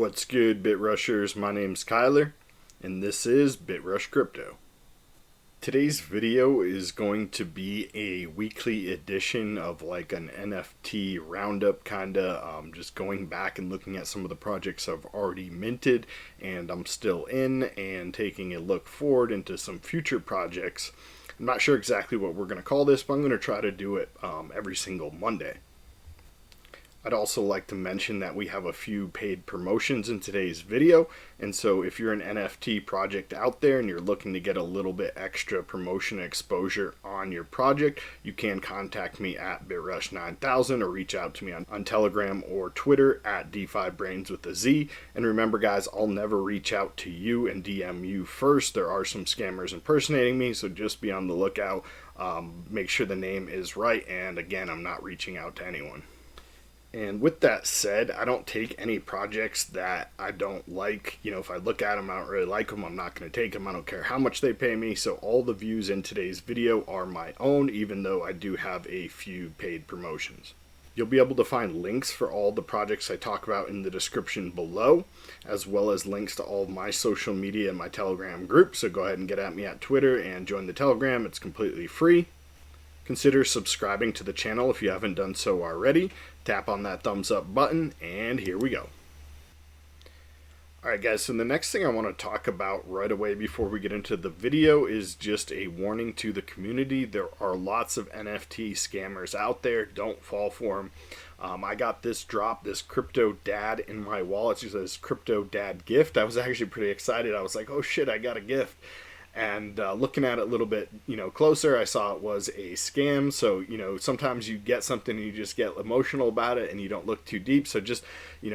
What's good, BitRushers? My name's Kyler, and this is BitRush Crypto. Today's video is going to be a weekly edition of like an NFT roundup, just going back and looking at some of the projects I've already minted and I'm still in, and taking a look forward into some future projects. I'm not sure exactly what we're going to call this, but I'm going to try to do it every single Monday. I'd also like to mention that we have a few paid promotions in today's video, and so if you're an NFT project out there and you're looking to get a little bit extra promotion exposure on your project, you can contact me at BitRush9000 or reach out to me on Telegram or Twitter at DEFI BRAINZ with a Z. And remember guys, I'll never reach out to you and DM you first. There are some scammers impersonating me, so just be on the lookout. Make sure the name is right, and again, I'm not reaching out to anyone. And with that said, I don't take any projects that I don't like. You know, if I look at them, I don't really like them, I'm not going to take them. I don't care how much they pay me. So all the views in today's video are my own, even though I do have a few paid promotions. You'll be able to find links for all the projects I talk about in the description below, as well as links to all of my social media and my Telegram group. So go ahead and get at me at Twitter and join the Telegram. It's completely free. Consider subscribing to the channel if you haven't done so already. Tap on that thumbs up button, and here we go. Alright guys, so the next thing I want to talk about right away before we get into the video is just a warning to the community. There are lots of NFT scammers out there. Don't fall for them. I got this drop, this CryptoTab in my wallet. It says CryptoTab gift. I was actually pretty excited. I was like, oh shit, I got a gift. And looking at it a little bit, closer, I saw it was a scam. So, sometimes you get something and you just get emotional about it and you don't look too deep. So just,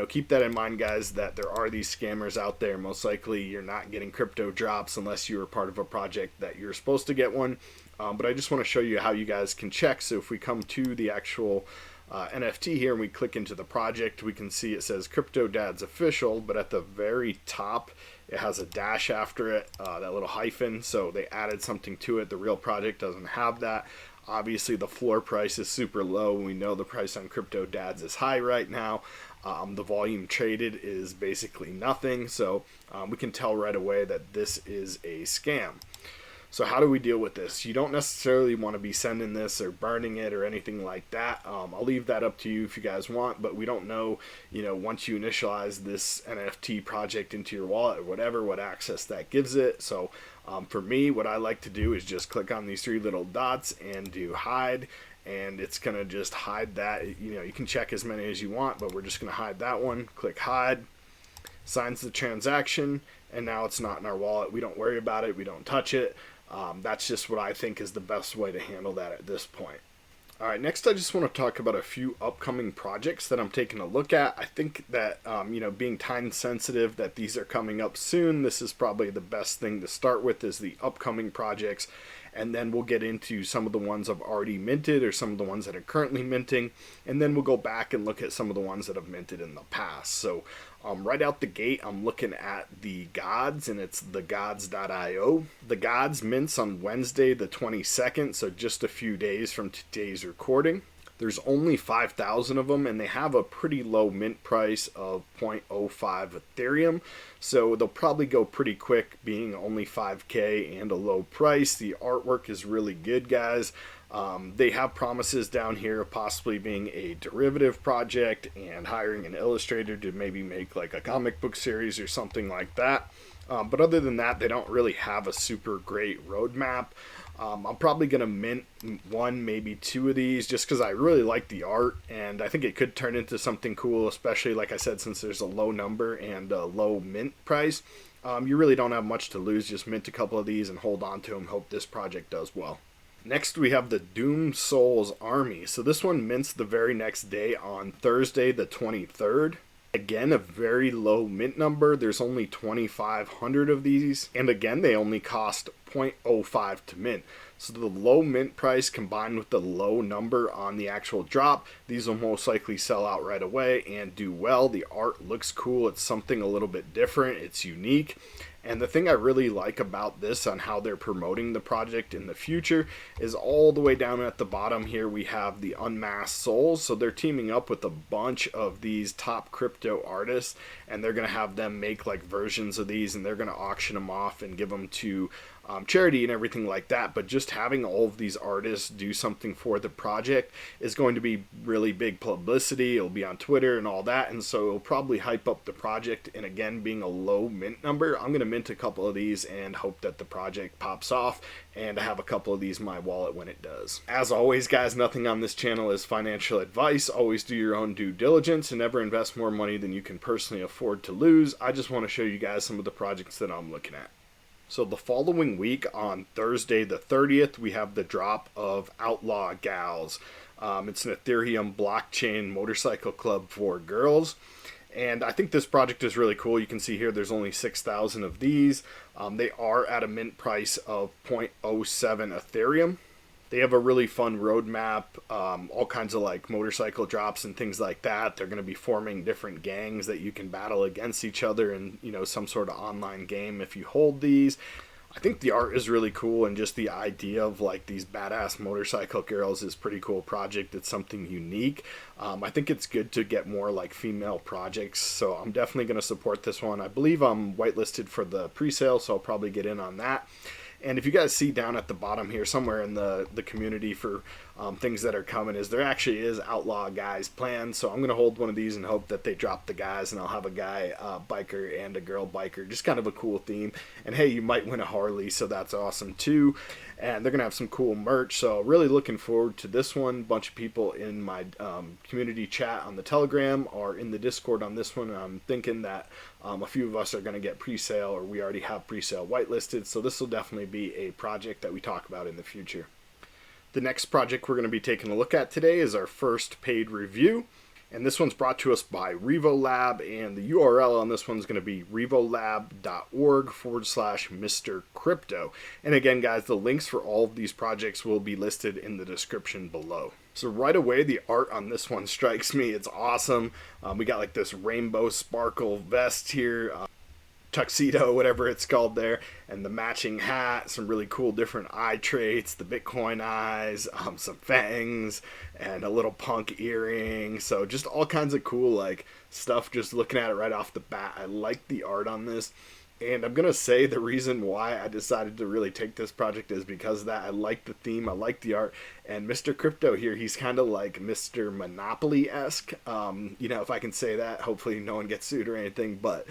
keep that in mind, guys, that there are these scammers out there. Most likely you're not getting crypto drops unless you're part of a project that you're supposed to get one. But I just want to show you how you guys can check. So if we come to the actual NFT here and we click into the project, we can see it says CryptoTab's official, but at the very top it has a dash after it, that little hyphen, so they added something to it. The real project doesn't have that. Obviously the floor price is super low. We know the price on CryptoTab is high right now. The volume traded is basically nothing, so we can tell right away that this is a scam. So how do we deal with this? You don't necessarily want to be sending this or burning it or anything like that. I'll leave that up to you if you guys want, but we don't know, once you initialize this NFT project into your wallet or whatever, what access that gives it. So for me, what I like to do is just click on these three little dots and do hide, and it's going to just hide that. You can check as many as you want, but we're just going to hide that one. Click hide, signs the transaction, and now it's not in our wallet. We don't worry about it. We don't touch it. That's just what I think is the best way to handle that at this point. Alright, next I just want to talk about a few upcoming projects that I'm taking a look at. I think that, being time sensitive, that these are coming up soon. This is probably the best thing to start with, is the upcoming projects. And then we'll get into some of the ones I've already minted or some of the ones that are currently minting. And then we'll go back and look at some of the ones that I've minted in the past. So right out the gate, I'm looking at the Gods, and it's thegods.io. The Gods mints on Wednesday the 22nd, so just a few days from today's recording. There's only 5,000 of them, and they have a pretty low mint price of 0.05 Ethereum. So they'll probably go pretty quick, being only 5K and a low price. The artwork is really good, guys. They have promises down here of possibly being a derivative project and hiring an illustrator to maybe make like a comic book series or something like that. But other than that, they don't really have a super great roadmap. I'm probably going to mint one, maybe two of these, just because I really like the art, and I think it could turn into something cool, especially, like I said, since there's a low number and a low mint price. You really don't have much to lose. Just mint a couple of these and hold on to them. Hope this project does well. Next, we have the Doom Souls Army. So this one mints the very next day on Thursday the 23rd. Again, a very low mint number. There's only 2,500 of these. And again, they only cost 0.05 to mint. So the low mint price combined with the low number on the actual drop, these will most likely sell out right away and do well. The art looks cool. It's something a little bit different. It's unique. And the thing I really like about this on how they're promoting the project in the future is all the way down at the bottom here we have the Unmasked Souls. So they're teaming up with a bunch of these top crypto artists, and they're going to have them make like versions of these, and they're going to auction them off and give them to charity and everything like that. But just having all of these artists do something for the project is going to be really big publicity. It'll be on Twitter and all that, and so it'll probably hype up the project. And again, being a low mint number, I'm going to mint a couple of these and hope that the project pops off, and I have a couple of these in my wallet when it does. As always, guys, nothing on this channel is financial advice. Always do your own due diligence and never invest more money than you can personally afford to lose. I just want to show you guys some of the projects that I'm looking at. So the following week, on Thursday the 30th, we have the drop of Outlaw Gals. It's an Ethereum blockchain motorcycle club for girls. And I think this project is really cool. You can see here there's only 6,000 of these. They are at a mint price of 0.07 Ethereum. They have a really fun roadmap, all kinds of like motorcycle drops and things like that. They're going to be forming different gangs that you can battle against each other in, some sort of online game if you hold these. I think the art is really cool, and just the idea of like these badass motorcycle girls is pretty cool project. It's something unique. I think it's good to get more like female projects, so I'm definitely going to support this one. I believe I'm whitelisted for the pre-sale, so I'll probably get in on that. And if you guys see down at the bottom here, somewhere in the community for things that are coming, is there actually is Outlaw Guys planned. So I'm going to hold one of these and hope that they drop the guys, and I'll have a guy biker and a girl biker. Just kind of a cool theme. And hey, you might win a Harley, so that's awesome too. And they're going to have some cool merch, so really looking forward to this one. A bunch of people in my community chat on the Telegram are in the Discord on this one, and I'm thinking that a few of us are going to get pre-sale, or we already have pre-sale whitelisted, so this will definitely be a project that we talk about in the future. The next project we're going to be taking a look at today is our first paid review. And this one's brought to us by RevoLab, and the URL on this one's going to be revolab.org/Mr. Crypto. And again, guys, the links for all of these projects will be listed in the description below. So right away, the art on this one strikes me. It's awesome. We got like this rainbow sparkle vest here. Tuxedo, whatever it's called there, and the matching hat, some really cool different eye traits, the Bitcoin eyes, some fangs, and a little punk earring. So just all kinds of cool like stuff just looking at it right off the bat. I like the art on this. And I'm going to say the reason why I decided to really take this project is because of that. I like the theme, I like the art, and Mr. Crypto here, he's kind of like Mr. Monopoly-esque, if I can say that. Hopefully no one gets sued or anything, but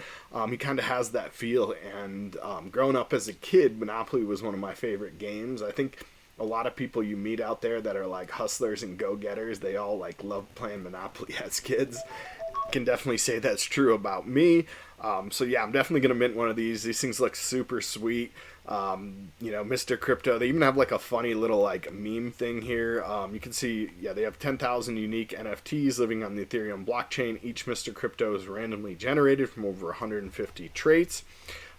he kind of has that feel, and growing up as a kid, Monopoly was one of my favorite games. I think a lot of people you meet out there that are like hustlers and go-getters, they all like love playing Monopoly as kids. Can definitely say that's true about me. So yeah, I'm definitely gonna mint one of these. These things look super sweet. Mr. Crypto, they even have like a funny little like meme thing here. You can see, yeah, they have 10,000 unique NFTs living on the Ethereum blockchain. Each Mr. Crypto is randomly generated from over 150 traits.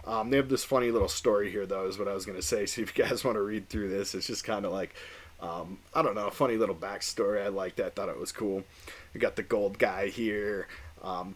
They have this funny little story here, though, is what I was gonna say. So if you guys want to read through this, it's just kind of like, I don't know, a funny little backstory. I liked that, thought it was cool. We got the gold guy here.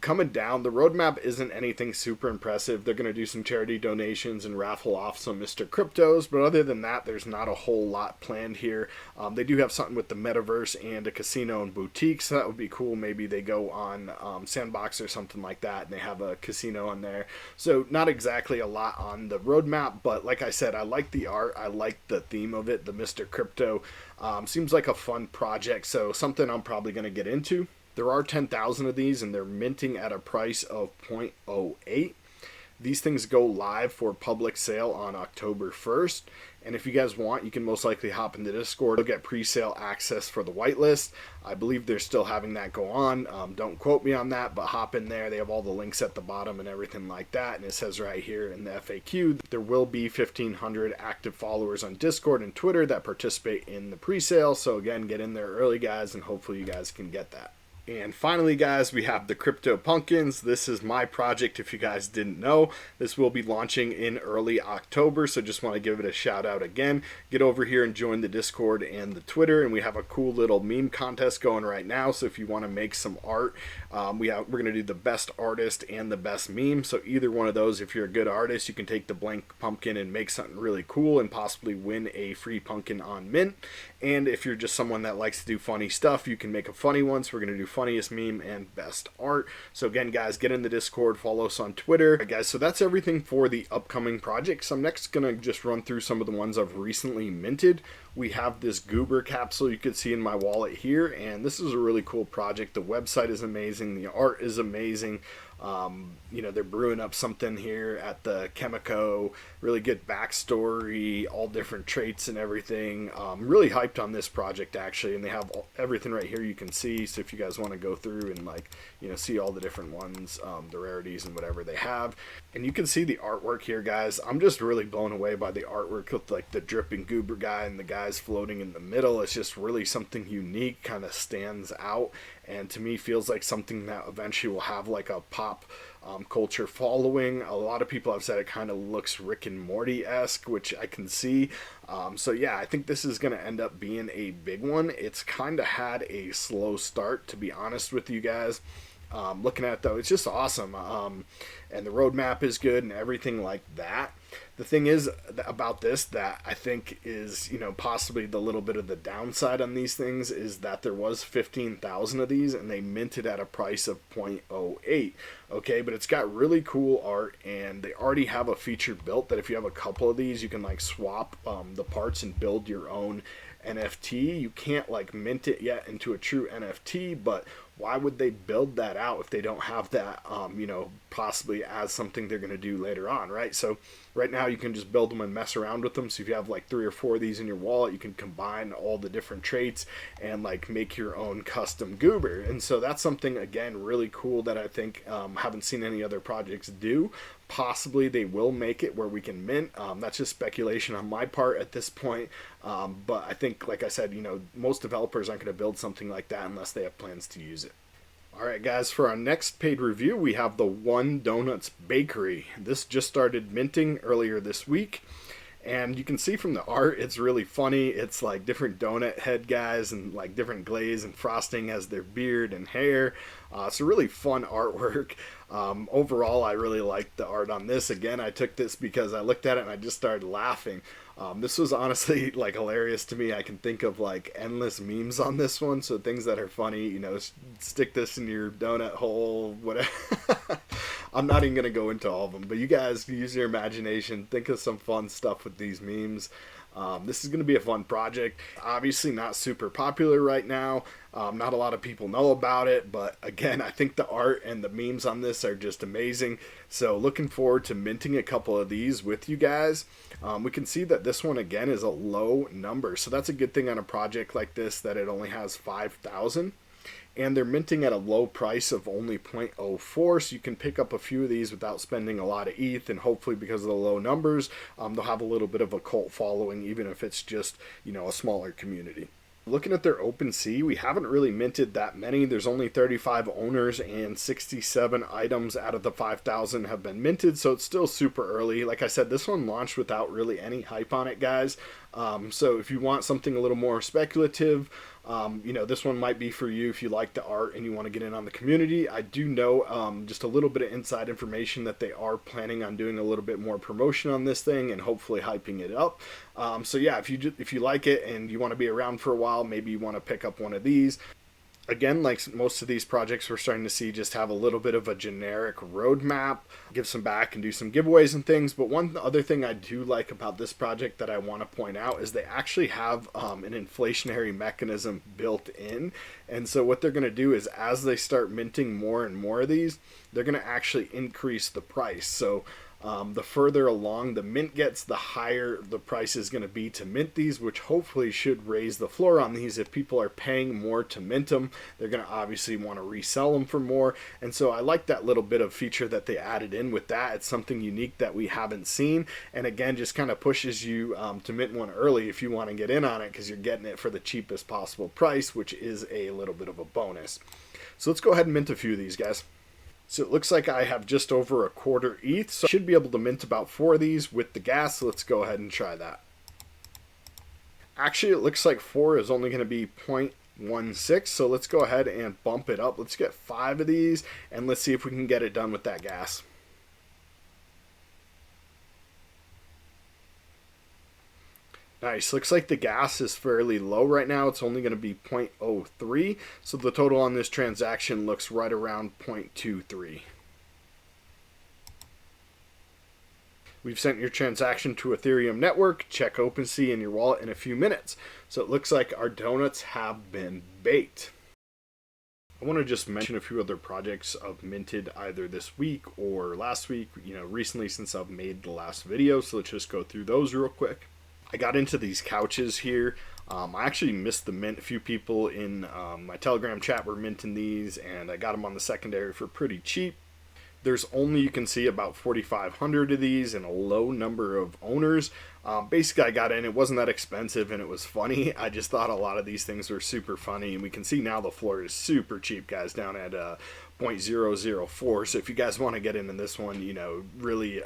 Coming down, the roadmap isn't anything super impressive. They're going to do some charity donations and raffle off some Mr. Cryptos, but other than that, there's not a whole lot planned here. They do have something with the metaverse and a casino and boutique, so that would be cool. Maybe they go on Sandbox or something like that, and they have a casino on there. So not exactly a lot on the roadmap, but like I said, I like the art. I like the theme of it. The Mr. Crypto seems like a fun project, so something I'm probably going to get into. There are 10,000 of these, and they're minting at a price of 0.08. These things go live for public sale on October 1st. And if you guys want, you can most likely hop into Discord. You'll get pre-sale access for the whitelist. I believe they're still having that go on. Don't quote me on that, but hop in there. They have all the links at the bottom and everything like that. And it says right here in the FAQ, there will be 1,500 active followers on Discord and Twitter that participate in the pre-sale. So again, get in there early, guys, and hopefully you guys can get that. And finally, guys, we have the Crypto Pumpkins. This is my project, if you guys didn't know. This will be launching in early October, so just want to give it a shout out again. Get over here and join the Discord and the Twitter, and we have a cool little meme contest going right now. So if you want to make some art, we're going to do the best artist and the best meme. So either one of those, if you're a good artist, you can take the blank pumpkin and make something really cool and possibly win a free pumpkin on Mint. And if you're just someone that likes to do funny stuff, you can make a funny one. So we're going to do funniest meme and best art. So again, guys, get in the Discord, follow us on Twitter. All right, guys, so that's everything for the upcoming projects. I'm next going to just run through some of the ones I've recently minted. We have this Goober capsule you could see in my wallet here, and this is a really cool project. The website is amazing. The art is amazing. You know, they're brewing up something here at the Chemico, really good backstory, all different traits and everything. Really hyped on this project actually, and they have everything right here you can see. So if you guys want to go through and like, you know, see all the different ones, the rarities and whatever they have, and you can see the artwork here, guys. I'm just really blown away by the artwork with like the dripping Goober guy and the guys floating in the middle. It's just really something unique, kind of stands out, and to me feels like something that eventually will have like a pop culture following. A lot of people have said it kind of looks Rick and Morty-esque, which I can see. So yeah, I think this is going to end up being a big one. It's kind of had a slow start, to be honest with you guys. Looking at it though, it's just awesome. And the roadmap is good and everything like that. The thing is about this that I think is, you know, possibly the little bit of the downside on these things is that there was 15,000 of these and they minted at a price of 0.08. Okay, but it's got really cool art, and they already have a feature built that if you have a couple of these, you can like swap the parts and build your own NFT. You can't like mint it yet into a true NFT, but why would they build that out if they don't have that, you know, possibly as something they're going to do later on, right? So right now you can just build them and mess around with them. So if you have like 3 or 4 of these in your wallet, you can combine all the different traits and like make your own custom Goober. And so that's something, again, really cool that I think haven't seen any other projects do. Possibly they will make it where we can mint. That's just speculation on my part at this point. But I think, like I said, you know, most developers aren't going to build something like that unless they have plans to use it. Alright guys, for our next paid review, we have the One Donuts Bakery. This just started minting earlier this week. And you can see from the art, it's really funny. It's like different donut head guys and like different glaze and frosting as their beard and hair. It's a really fun artwork. Overall, I really liked the art on this. Again, I took this because I looked at it and I just started laughing. This was honestly like hilarious to me. I can think of like endless memes on this one. So things that are funny, you know, stick this in your donut hole, whatever. I'm not even going to go into all of them, but you guys use your imagination. Think of some fun stuff with these memes. This is going to be a fun project. Obviously not super popular right now. Not a lot of people know about it, but again, I think the art and the memes on this are just amazing. So looking forward to minting a couple of these with you guys. We can see that this one again is a low number. So that's a good thing on a project like this, that it only has 5,000. And they're minting at a low price of only 0.04, so you can pick up a few of these without spending a lot of ETH, and hopefully because of the low numbers, they'll have a little bit of a cult following, even if it's just, you know, a smaller community. Looking at their OpenSea, we haven't really minted that many. There's only 35 owners and 67 items out of the 5,000 have been minted, so it's still super early. Like I said, this one launched without really any hype on it, guys. So if you want something a little more speculative, you know, this one might be for you if you like the art and you want to get in on the community. I do know just a little bit of inside information that they are planning on doing a little bit more promotion on this thing and hopefully hyping it up. So yeah, if you like it and you want to be around for a while, maybe you want to pick up one of these. Again, like most of these projects, we're starting to see just have a little bit of a generic roadmap, give some back and do some giveaways and things. But one other thing I do like about this project that I want to point out is they actually have an inflationary mechanism built in. And so what they're going to do is as they start minting more and more of these, they're going to actually increase the price. So The further along the mint gets, the higher the price is going to be to mint these, which hopefully should raise the floor on these. If people are paying more to mint them, they're going to obviously want to resell them for more. And so I like that little bit of feature that they added in with that. It's something unique that we haven't seen. And again, just kind of pushes you to mint one early if you want to get in on it, because you're getting it for the cheapest possible price, which is a little bit of a bonus. So let's go ahead and mint a few of these guys. So it looks like I have just over a quarter ETH, so I should be able to mint about 4 of these with the gas. So let's go ahead and try that. Actually, it looks like 4 is only going to be 0.16, so let's go ahead and bump it up. Let's get 5 of these, and let's see if we can get it done with that gas. Nice. Looks like the gas is fairly low right now. It's only going to be 0.03. So the total on this transaction looks right around 0.23. We've sent your transaction to Ethereum network. Check OpenSea in your wallet in a few minutes. So it looks like our donuts have been baked. I want to just mention a few other projects I've minted either this week or last week, recently since I've made the last video. So let's just go through those real quick. I got into these couches here. I actually missed the mint. A few people in my Telegram chat were minting these, and I got them on the secondary for pretty cheap. There's only, you can see, about 4,500 of these and a low number of owners. Basically, I got in. It wasn't that expensive, and it was funny. I just thought a lot of these things were super funny, and we can see now the floor is super cheap, guys, down at 0.004. So if you guys want to get into this one, really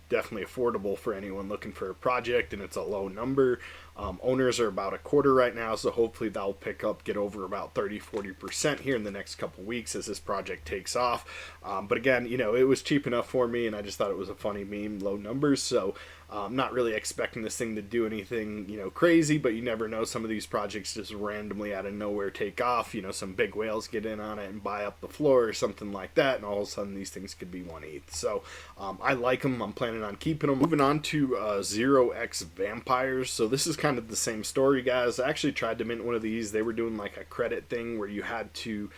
definitely affordable for anyone looking for a project, and it's a low number. Owners are about a quarter right now, so hopefully that'll pick up, get over about 30-40% here in the next couple weeks as this project takes off. But again, it was cheap enough for me, and I just thought it was a funny meme, low numbers. So I'm not really expecting this thing to do anything, crazy, but you never know. Some of these projects just randomly out of nowhere take off. some big whales get in on it and buy up the floor or something like that, and all of a sudden these things could be 1 ETH. So I like them. I'm planning on keeping them. Moving on to 0x vampires. So this is kind of the same story, guys. I actually tried to mint one of these. They were doing like a credit thing where you had to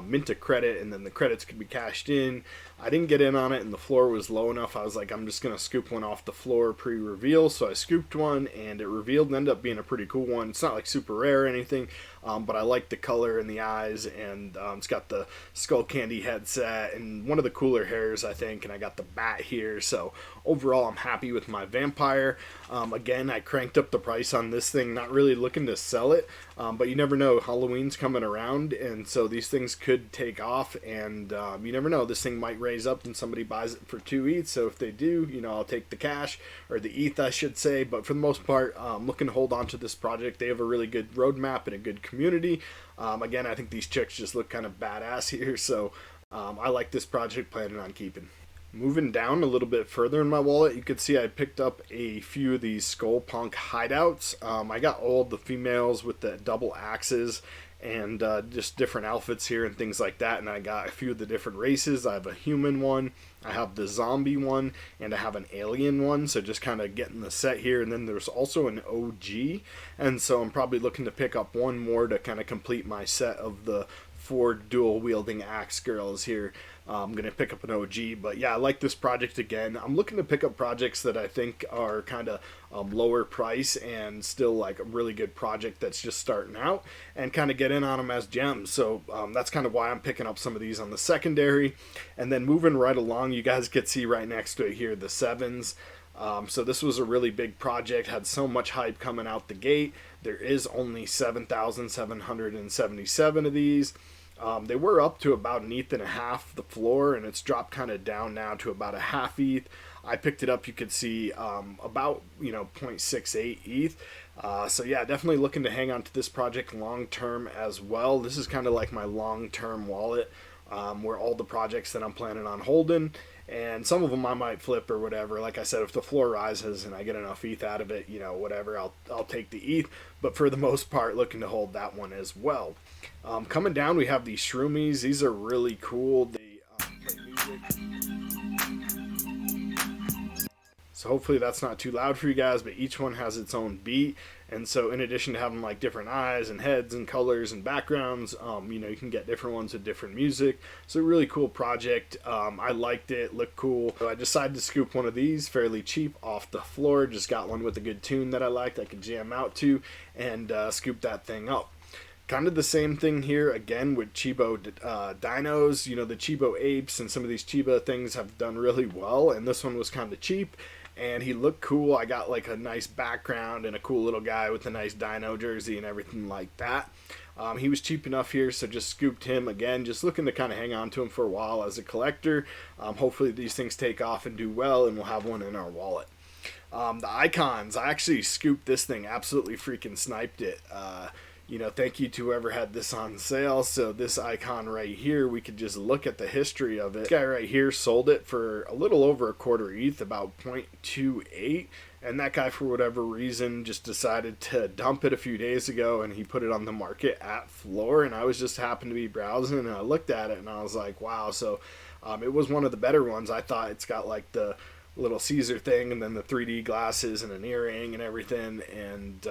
mint a credit and then the credits could be cashed in. I didn't get in on it, and the floor was low enough. I was like, I'm just going to scoop one off the floor pre-reveal. So I scooped one, and it revealed and ended up being a pretty cool one. It's not like super rare or anything, but I like the color and the eyes, and it's got the skull candy headset and one of the cooler hairs, I think, and I got the bat here. So overall, I'm happy with my vampire. Again, I cranked up the price on this thing, not really looking to sell it, but you never know. Halloween's coming around, and so these things could take off, and you never know. This thing might raise up and somebody buys it for 2 ETH. So if they do, I'll take the cash, or the ETH, I should say. But for the most part, I'm looking to hold on to this project. They have a really good roadmap and a good community. Again, I think these chicks just look kind of badass here. So I like this project, planning on keeping. Moving down a little bit further in my wallet, you can see I picked up a few of these skull punk hideouts. I got all the females with the double axes and just different outfits here and things like that, and I got a few of the different races. I have a human one, I have the zombie one, and I have an alien one, so just kind of getting the set here. And then there's also an OG, and so I'm probably looking to pick up one more to kind of complete my set of the 4 dual wielding axe girls here. I'm going to pick up an OG, but yeah, I like this project again. I'm looking to pick up projects that I think are kind of lower price and still like a really good project that's just starting out, and kind of get in on them as gems. So that's kind of why I'm picking up some of these on the secondary. And then moving right along, you guys can see right next to it here, the 7s. So this was a really big project, had so much hype coming out the gate. There is only 7,777 of these. They were up to about 1.5 ETH the floor, and it's dropped kind of down now to about 0.5 ETH. I picked it up, you could see, about 0.68 ETH. So yeah, definitely looking to hang on to this project long term as well. This is kind of like my long term wallet, where all the projects that I'm planning on holding, and some of them I might flip or whatever. Like I said, if the floor rises and I get enough ETH out of it, whatever, I'll take the ETH. But for the most part, looking to hold that one as well. Coming down, we have these shroomies. These are really cool. They play music. So hopefully that's not too loud for you guys, but each one has its own beat. And so in addition to having like different eyes and heads and colors and backgrounds, you can get different ones with different music. So a really cool project. I liked it, looked cool. So I decided to scoop one of these fairly cheap off the floor. Just got one with a good tune that I liked, I could jam out to, and scoop that thing up. Kind of the same thing here again with Chiba dinos. The Chiba apes and some of these Chiba things have done really well, and this one was kind of cheap. And he looked cool. I got like a nice background and a cool little guy with a nice dino jersey and everything like that. He was cheap enough here, so just scooped him again, just looking to kind of hang on to him for a while as a collector. Hopefully these things take off and do well, and we'll have one in our wallet. The icons, I actually scooped this thing, absolutely freaking sniped it. Thank you to whoever had this on sale. So this icon right here, we could just look at the history of it. This guy right here sold it for a little over a quarter ETH, about 0.28. And that guy, for whatever reason, just decided to dump it a few days ago, and he put it on the market at floor. And I was just happened to be browsing, and I looked at it, and I was like, wow. So it was one of the better ones. I thought it's got like the little Caesar thing and then the 3D glasses and an earring and everything. And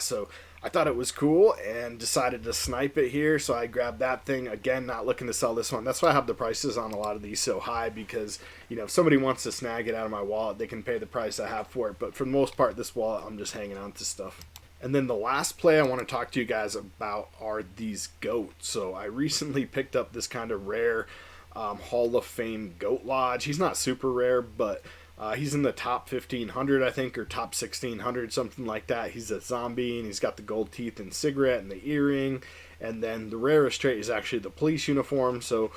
so I thought it was cool and decided to snipe it here. So I grabbed that thing. Again, not looking to sell this one. That's why I have the prices on a lot of these so high, because if somebody wants to snag it out of my wallet, they can pay the price I have for it. But for the most part, this wallet, I'm just hanging on to stuff. And then the last play I want to talk to you guys about are these goats. So I recently picked up this kind of rare Hall of Fame goat lodge. He's not super rare, but he's in the top 1500, I think, or top 1600, something like that. He's a zombie, and he's got the gold teeth and cigarette and the earring. And then the rarest trait is actually the police uniform, so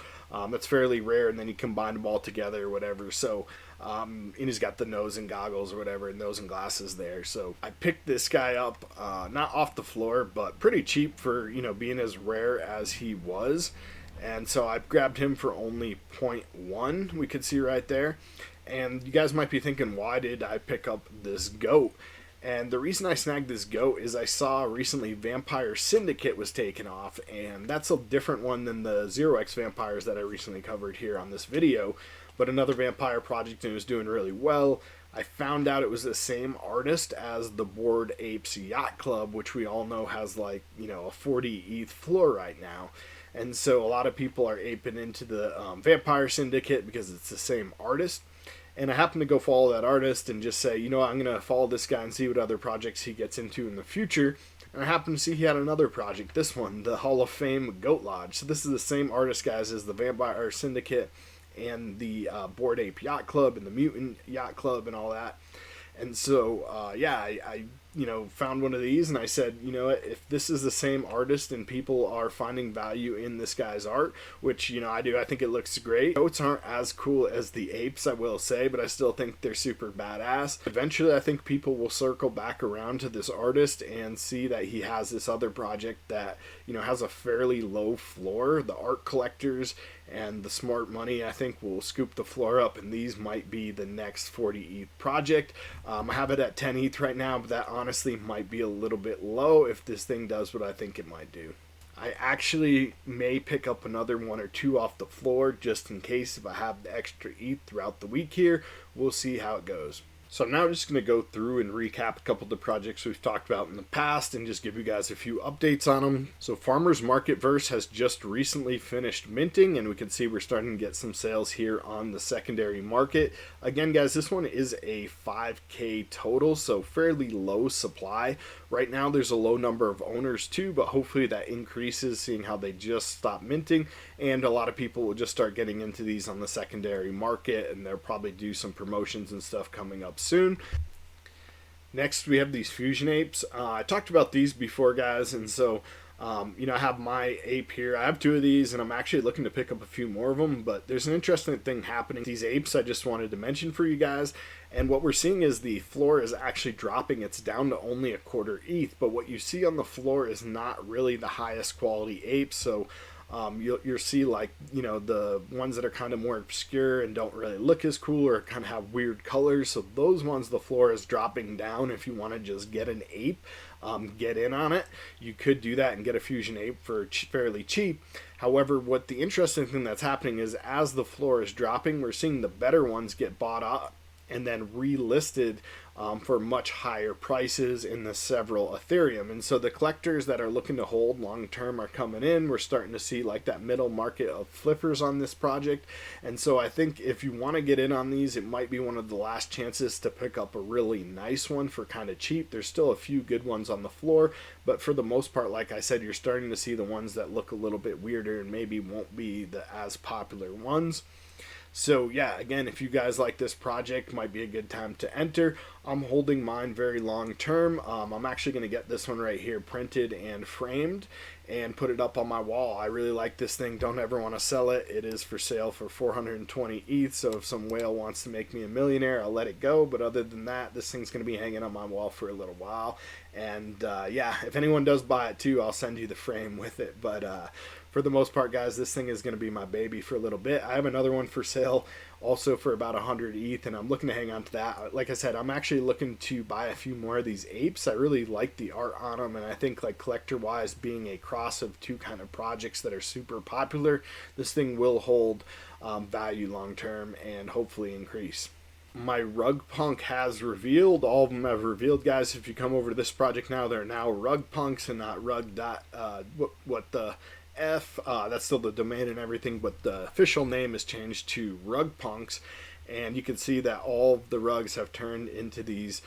that's fairly rare. And then you combine them all together or whatever. So and he's got the nose and goggles or whatever, nose and glasses there. So I picked this guy up, not off the floor, but pretty cheap for being as rare as he was. And so I grabbed him for only 0.1, we could see right there. And you guys might be thinking, why did I pick up this goat? And the reason I snagged this goat is I saw recently Vampire Syndicate was taken off, and that's a different one than the 0x vampires that I recently covered here on this video. But another vampire project, and it was doing really well. I found out it was the same artist as the Bored Apes Yacht Club, which we all know has like, a 40 ETH floor right now. And so a lot of people are aping into the Vampire Syndicate because it's the same artist. And I happened to go follow that artist and just say, I'm going to follow this guy and see what other projects he gets into in the future. And I happened to see he had another project, this one, the Hall of Fame Goat Lodge. So this is the same artist, guys, as the Vampire Syndicate and the Bored Ape Yacht Club and the Mutant Yacht Club and all that. And so, I found one of these, and I said, if this is the same artist and people are finding value in this guy's art, which, I do, I think it looks great. Goats aren't as cool as the apes, I will say, but I still think they're super badass. Eventually, I think people will circle back around to this artist and see that he has this other project that, has a fairly low floor. The art collectors and the smart money, I think, will scoop the floor up, and these might be the next 40 ETH project. I have it at 10 ETH right now, but that honestly might be a little bit low if this thing does what I think it might do. I actually may pick up another one or two off the floor just in case if I have the extra ETH throughout the week here. We'll see how it goes. So I'm now just going to go through and recap a couple of the projects we've talked about in the past and just give you guys a few updates on them. So Farmers Marketverse has just recently finished minting, and we can see we're starting to get some sales here on the secondary market. Again, guys, this one is a 5K total, so fairly low supply. Right now there's a low number of owners too, but hopefully that increases seeing how they just stopped minting, and a lot of people will just start getting into these on the secondary market, and they'll probably do some promotions and stuff coming up soon. Next, we have these fusion apes. I talked about these before, guys, and so I have my ape here. I have two of these, and I'm actually looking to pick up a few more of them, but there's an interesting thing happening. These apes I just wanted to mention for you guys, and what we're seeing is the floor is actually dropping. It's down to only a quarter ETH, but what you see on the floor is not really the highest quality apes, so you'll see the ones that are kind of more obscure and don't really look as cool or kind of have weird colors. So those ones, the floor is dropping down. If you want to just get an ape, get in on it, you could do that and get a fusion ape for fairly cheap. However, what the interesting thing that's happening is as the floor is dropping, we're seeing the better ones get bought up and then relisted for much higher prices in the several Ethereum. And so the collectors that are looking to hold long term are coming in. We're starting to see like that middle market of flippers on this project. And so I think if you want to get in on these, it might be one of the last chances to pick up a really nice one for kind of cheap. There's still a few good ones on the floor, but for the most part, like I said, you're starting to see the ones that look a little bit weirder and maybe won't be the as popular ones. So yeah, again, if you guys like this project, might be a good time to enter. I'm holding mine very long term. I'm actually going to get this one right here printed and framed and put it up on my wall. I really like this thing. Don't ever want to sell it. It is for sale for 420 ETH. So if some whale wants to make me a millionaire, I'll let it go. But other than that, this thing's going to be hanging on my wall for a little while. And yeah, if anyone does buy it too, I'll send you the frame with it. But for the most part, guys, this thing is going to be my baby for a little bit. I have another one for sale also for about 100 ETH, and I'm looking to hang on to that. Like I said, I'm actually looking to buy a few more of these apes. I really like the art on them, and I think like collector-wise, being a cross of two kind of projects that are super popular, this thing will hold value long-term and hopefully increase. My rug punk has revealed. All of them have revealed, guys. If you come over to this project now, they're now rug punks and not rug dot what the F. That's still the domain and everything, but the official name has changed to Rug Punks, and you can see that all of the rugs have turned into these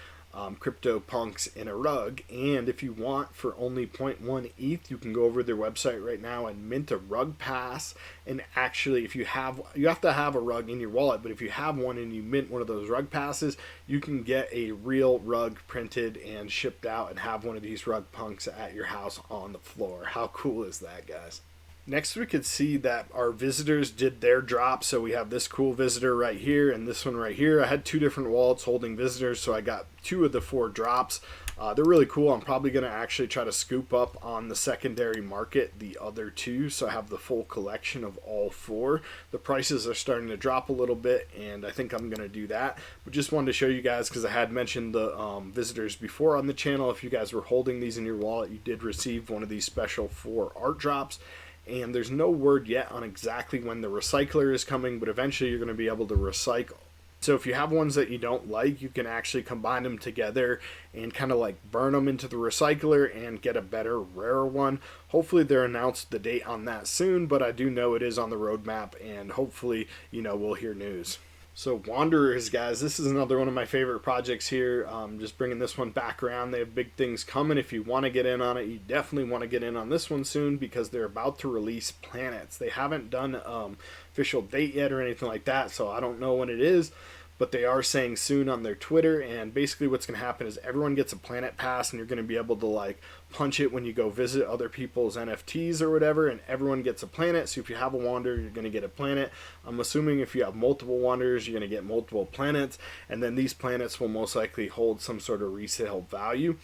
crypto punks in a rug. And if you want, for only 0.1 ETH, you can go over to their website right now and mint a rug pass. And actually, if you have to have a rug in your wallet, but if you have one and you mint one of those rug passes, you can get a real rug printed and shipped out and have one of these rug punks at your house on the floor. How cool is that, guys? Next, we could see that our visitors did their drop. So we have this cool visitor right here and this one right here. I had two different wallets holding visitors, so I got 2 of the 4 drops. They're really cool. I'm probably going to actually try to scoop up on the secondary market the other 2, so I have the full collection of all 4. The prices are starting to drop a little bit, and I think I'm going to do that. But just wanted to show you guys, because I had mentioned the visitors before on the channel. If you guys were holding these in your wallet, you did receive one of these special 4 art drops. And there's no word yet on exactly when the recycler is coming, but eventually you're going to be able to recycle. So if you have ones that you don't like, you can actually combine them together and kind of like burn them into the recycler and get a better, rarer one. Hopefully they're announced the date on that soon, but I do know it is on the roadmap, and hopefully, we'll hear news. So Wanderers, guys, this is another one of my favorite projects here. Just bringing this one back around. They have big things coming. If you want to get in on it, you definitely want to get in on this one soon, because they're about to release planets. They haven't done official date yet or anything like that, so I don't know when it is, but they are saying soon on their Twitter. And basically what's going to happen is everyone gets a planet pass, and you're going to be able to like punch it when you go visit other people's NFTs or whatever, and everyone gets a planet. So if you have a Wanderer, you're going to get a planet. I'm assuming if you have multiple Wanderers, you're going to get multiple planets, and then these planets will most likely hold some sort of resale value.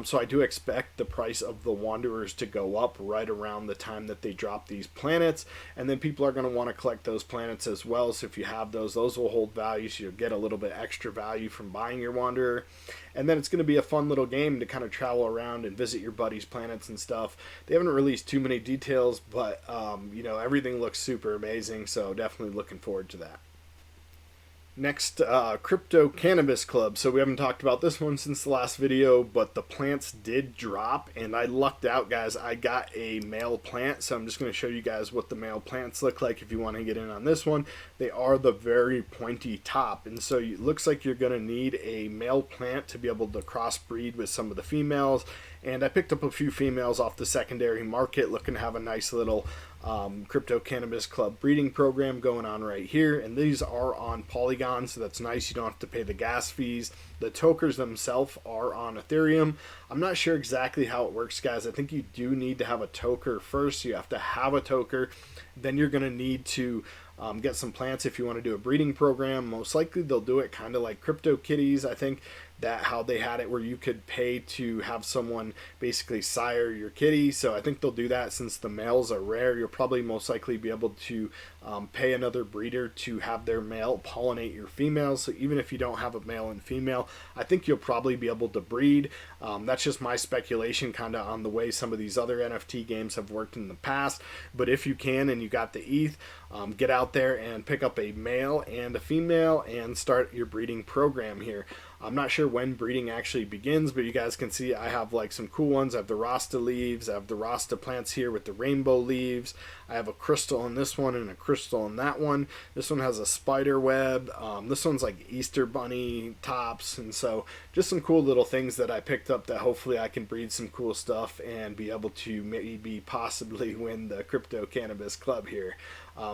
So I do expect the price of the Wanderers to go up right around the time that they drop these planets, and then people are going to want to collect those planets as well. So if you have those will hold value, so you'll get a little bit extra value from buying your Wanderer. And then it's going to be a fun little game to kind of travel around and visit your buddies' planets and stuff. They haven't released too many details, but everything looks super amazing, so definitely looking forward to that. Next, Crypto Cannabis Club. So we haven't talked about this one since the last video, but the plants did drop, and I lucked out, guys. I got a male plant, so I'm just going to show you guys what the male plants look like if you want to get in on this one. They are the very pointy top, and so it looks like you're going to need a male plant to be able to crossbreed with some of the females. And I picked up a few females off the secondary market, looking to have a nice little Crypto Cannabis Club breeding program going on right here. And these are on Polygon, so that's nice. You don't have to pay the gas fees. The tokers themselves are on Ethereum. I'm not sure exactly how it works, guys. I think you do need to have a toker first. You have to have a toker. Then you're going to need to get some plants if you want to do a breeding program. Most likely they'll do it kind of like CryptoKitties. I think that how they had it where you could pay to have someone basically sire your kitty. So I think they'll do that. Since the males are rare, you'll probably most likely be able to pay another breeder to have their male pollinate your females. So even if you don't have a male and female, I think you'll probably be able to breed. That's just my speculation kind of on the way some of these other NFT games have worked in the past. But if you can and you got the ETH, get out there and pick up a male and a female and start your breeding program here. I'm not sure when breeding actually begins, but you guys can see I have like some cool ones. I have the Rasta leaves, I have the Rasta plants here with the rainbow leaves. I have a crystal in this one and a crystal in that one. This one has a spider web. This one's like Easter bunny tops. And so just some cool little things that I picked up that hopefully I can breed some cool stuff and be able to maybe possibly win the Crypto Cannabis Club here.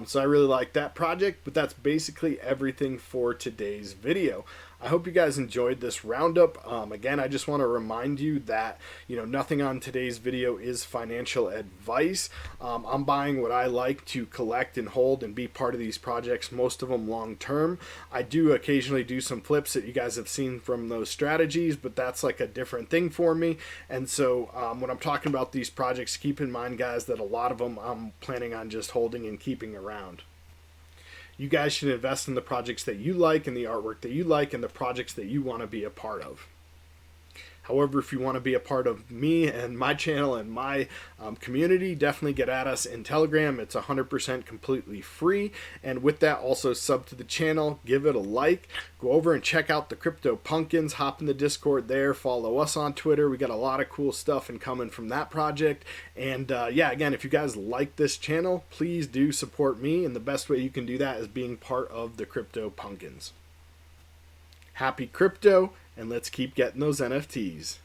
So I really like that project, but that's basically everything for today's video. I hope you guys enjoyed this roundup. Again, I just want to remind you that, nothing on today's video is financial advice. I'm buying what I like to collect and hold and be part of these projects, most of them long term. I do occasionally do some flips that you guys have seen from those strategies, but that's like a different thing for me. And so when I'm talking about these projects, keep in mind, guys, that a lot of them I'm planning on just holding and keeping around. You guys should invest in the projects that you like and the artwork that you like and the projects that you want to be a part of. However, if you want to be a part of me and my channel and my community, definitely get at us in Telegram. It's 100% completely free. And with that, also sub to the channel, give it a like, go over and check out the Crypto Pumpkins, hop in the Discord there, follow us on Twitter. We got a lot of cool stuff coming from that project. And yeah, again, if you guys like this channel, please do support me. And the best way you can do that is being part of the Crypto Pumpkins. Happy crypto, and let's keep getting those NFTs.